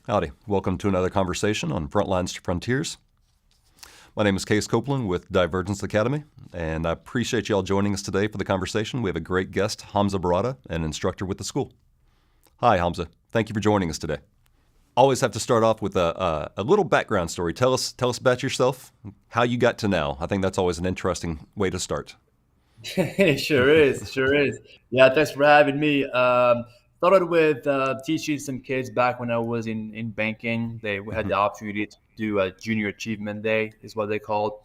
Howdy. Welcome to another conversation on Frontlines to Frontiers. My name is Case Copeland with Divergence Academy, and I appreciate you all joining us today for the conversation. We have a great guest, Hamza Berrada, an instructor with the school. Hi, Hamza. Thank you for joining us today. Always have to start off with a little background story. Tell us about yourself, how you got to now. I think that's always an interesting way to start. Sure is. Yeah, thanks for having me. Started with teaching some kids back when I was in banking. We had the opportunity to do a junior achievement day, is what they called.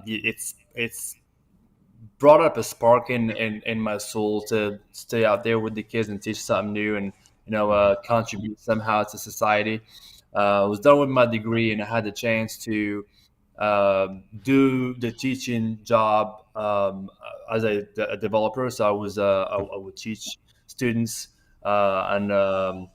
It's brought up a spark in my soul to stay out there with the kids and teach something new and contribute somehow to society. I was done with my degree and I had the chance to do the teaching job as a developer. So I would teach students and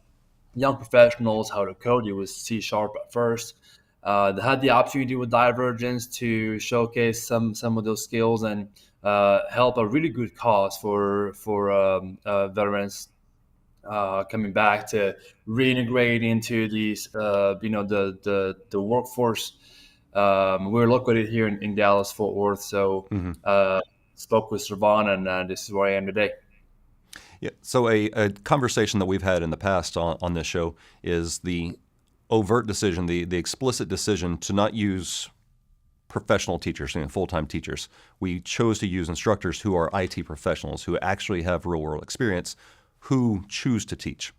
young professionals how to code. It was C sharp at first. They had the opportunity with Divergence to showcase some of those skills and help a really good cause for veterans coming back to reintegrate into these the workforce. We're located here in Dallas Fort Worth, so spoke with Servan, and this is where I am today. Yeah. So a conversation that we've had in the past on this show is the overt decision, the explicit decision to not use professional teachers, full-time teachers. We chose to use instructors who are IT professionals who actually have real-world experience, who choose to teach.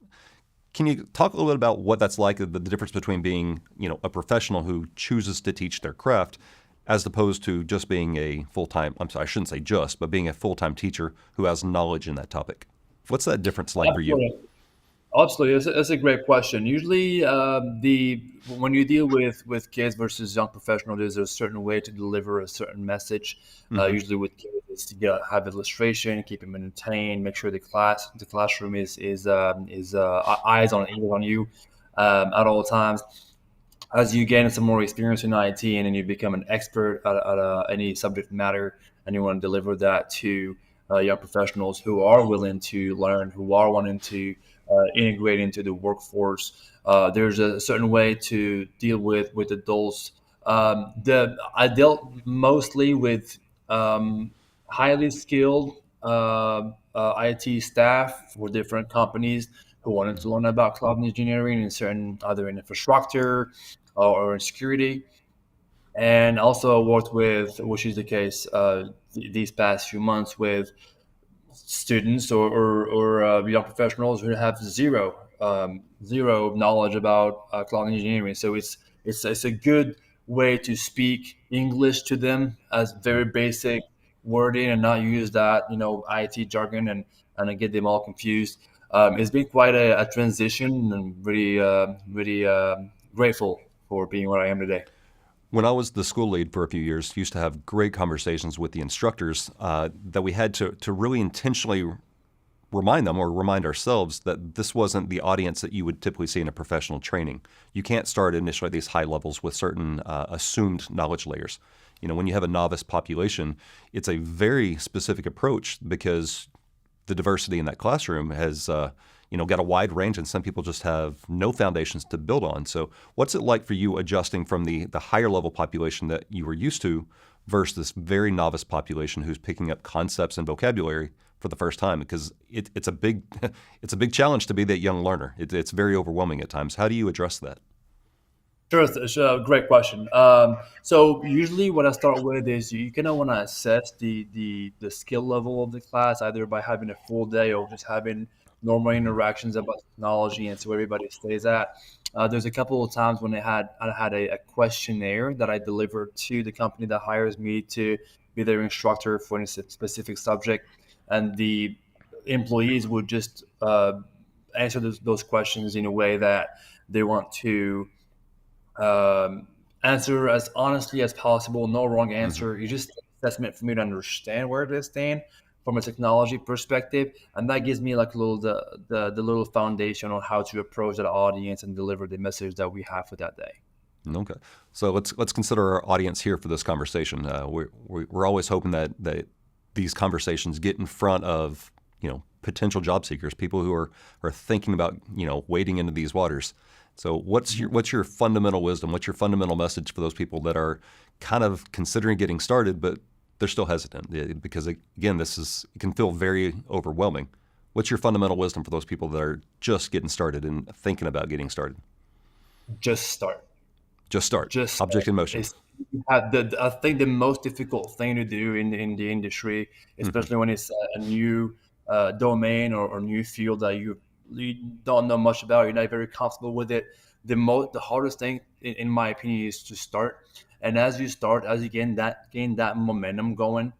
Can you talk a little bit about what that's like, the difference between being, a professional who chooses to teach their craft as opposed to just being a full-time, I'm sorry, I shouldn't say just, but being a full-time teacher who has knowledge in that topic? What's that difference like for you? Absolutely, that's a great question. Usually, the when you deal with kids versus young professional, there's a certain way to deliver a certain message. Usually, with kids, it's to have illustration, keep them entertained, make sure the classroom is eyes on ears on you at all times. As you gain some more experience in IT, and then you become an expert at any subject matter, and you want to deliver that to young professionals who are willing to learn, who are wanting to integrate into the workforce. There's a certain way to deal with adults. I dealt mostly with highly skilled IT staff for different companies who wanted to learn about cloud engineering in certain either in infrastructure or in security. And also worked with, which is the case these past few months, with students or young professionals who have zero knowledge about cloud engineering. So it's a good way to speak English to them as very basic wording and not use that IT jargon and get them all confused. It's been quite a transition, and really grateful for being where I am today. When I was the school lead for a few years, used to have great conversations with the instructors that we had to really intentionally remind them or remind ourselves that this wasn't the audience that you would typically see in a professional training. You can't start initially at these high levels with certain assumed knowledge layers. When you have a novice population, it's a very specific approach because the diversity in that classroom has got a wide range, and some people just have no foundations to build on. So what's it like for you adjusting from the higher level population that you were used to versus this very novice population who's picking up concepts and vocabulary for the first time? Because it's a big it's a big challenge to be that young learner. It's very overwhelming at times. How do you address that? Sure, it's a great question. So usually what I start with is you kind of want to assess the skill level of the class, either by having a full day or just having normal interactions about technology and so everybody stays at. There's a couple of times when I had a questionnaire that I delivered to the company that hires me to be their instructor for any specific subject, and the employees would just answer those questions in a way that they want to answer as honestly as possible. No wrong Hmm. answer. You just assessment for me to understand where they stand from a technology perspective, and that gives me like a little the little foundation on how to approach that audience and deliver the message that we have for that day. Okay, so let's consider our audience here for this conversation. We're always hoping that these conversations get in front of potential job seekers, people who are thinking about wading into these waters. So what's your fundamental wisdom? What's your fundamental message for those people that are kind of considering getting started, but they're still hesitant? Because again, it can feel very overwhelming. What's your fundamental wisdom for those people that are just getting started and thinking about getting started? Just start. Just start. Just Object in motion. I think the most difficult thing to do in the industry, especially when it's a new domain or new field that you don't know much about, you're not very comfortable with it. The hardest thing, in my opinion, is to start. And as you start, as you gain that momentum going,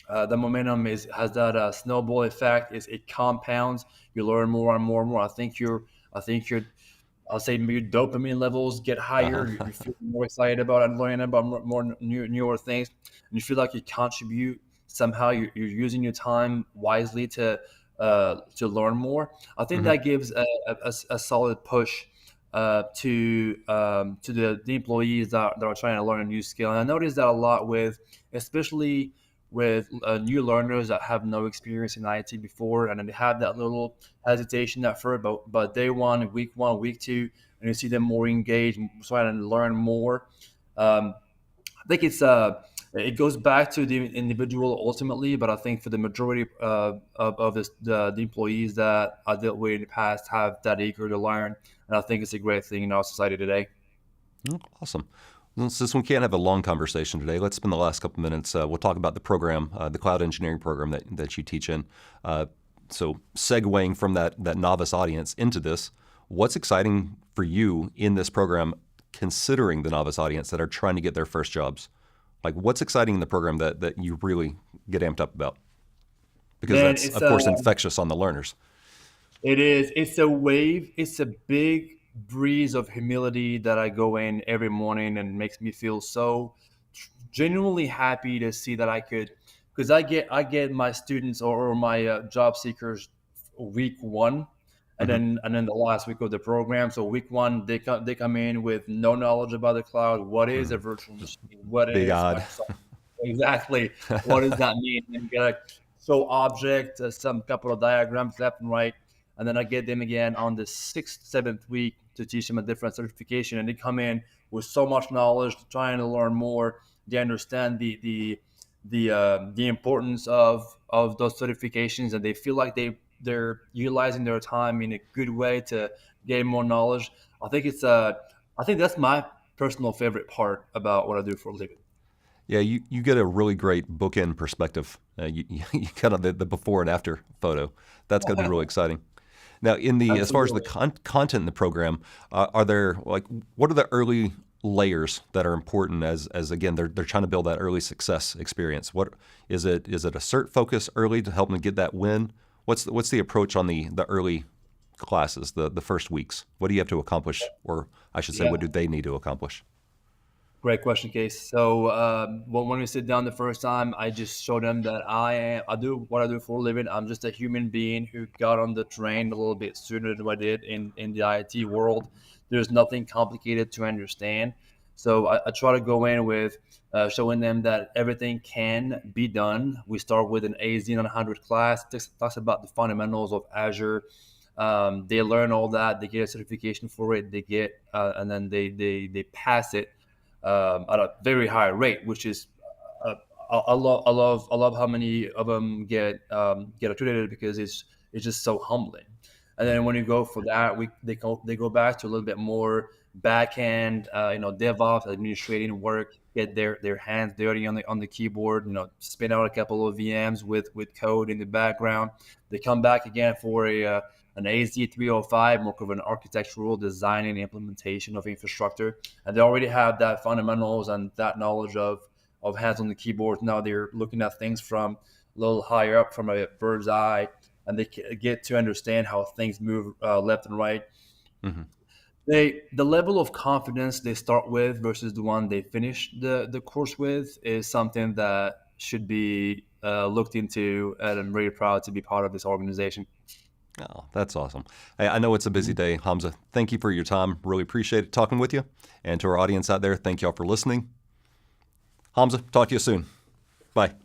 the momentum has that snowball effect. It compounds. You learn more and more and more. I think your I'll say your dopamine levels get higher. Uh-huh. You feel more excited about and learning about more newer things, and you feel like you contribute somehow. You're using your time wisely to learn more. I think hmm that gives a solid push to the employees that are trying to learn a new skill. And I noticed that a lot especially with new learners that have no experience in IT before, and then they have that little hesitation at first, but day one, week two, and you see them more engaged, trying to learn more. I think it goes back to the individual ultimately, but I think for the majority of the employees that I dealt with in the past have that eager to learn, and I think it's a great thing in our society today. Awesome. Well, since we can't have a long conversation today, let's spend the last couple minutes. We'll talk about the program, the cloud engineering program that you teach in. So segueing from that novice audience into this, what's exciting for you in this program, considering the novice audience that are trying to get their first jobs? Like, what's exciting in the program that you really get amped up about? Because Man, that's, of course, infectious on the learners. it is. It's a wave. It's a big breeze of humility that I go in every morning and makes me feel so genuinely happy to see that I could, because I get my students or my job seekers week one, and hmm then the last week of the program. So week one, they come in with no knowledge about the cloud. What is a virtual Just machine? What big is odd. Microsoft? Exactly. What does that mean? And get like show object, some couple of diagrams left and right, and then I get them again on the sixth, seventh week to teach them a different certification, and they come in with so much knowledge, trying to learn more. They understand the importance of those certifications, and they feel like they're utilizing their time in a good way to gain more knowledge. I think I think that's my personal favorite part about what I do for a living. Yeah, you get a really great bookend perspective. You kind of the before and after photo. That's got to be really exciting. Now, as far as the Absolutely. content in the program, are there like what are the early layers that are important as again they're trying to build that early success experience? What is it? Is it a cert focus early to help them get that win? What's the approach on the early classes, the first weeks? What do you have to accomplish, or I should say, Yeah. what do they need to accomplish? Great question, Case. So, when we sit down the first time, I just show them that I do what I do for a living. I'm just a human being who got on the train a little bit sooner than I did in the IT world. There's nothing complicated to understand. So I try to go in with showing them that everything can be done. We start with an AZ 900 class, talks about the fundamentals of Azure. They learn all that. They get a certification for it. They get and then they pass it at a very high rate, which is uh, I love how many of them get accredited because it's just so humbling. And then when you go for that, they go back to a little bit more back end, DevOps, administrating work, get their hands dirty on the keyboard, spin out a couple of VMs with code in the background. They come back again for an AZ 305, more of an architectural design and implementation of infrastructure, and they already have that fundamentals and that knowledge of hands on the keyboard. Now they're looking at things from a little higher up, from a bird's eye, and they get to understand how things move left and right. hmm The level of confidence they start with versus the one they finish the course with is something that should be looked into, and I'm really proud to be part of this organization. Oh, that's awesome. Hey, I know it's a busy day, Hamza. Thank you for your time. Really appreciate it talking with you. And to our audience out there, thank you all for listening. Hamza, talk to you soon. Bye.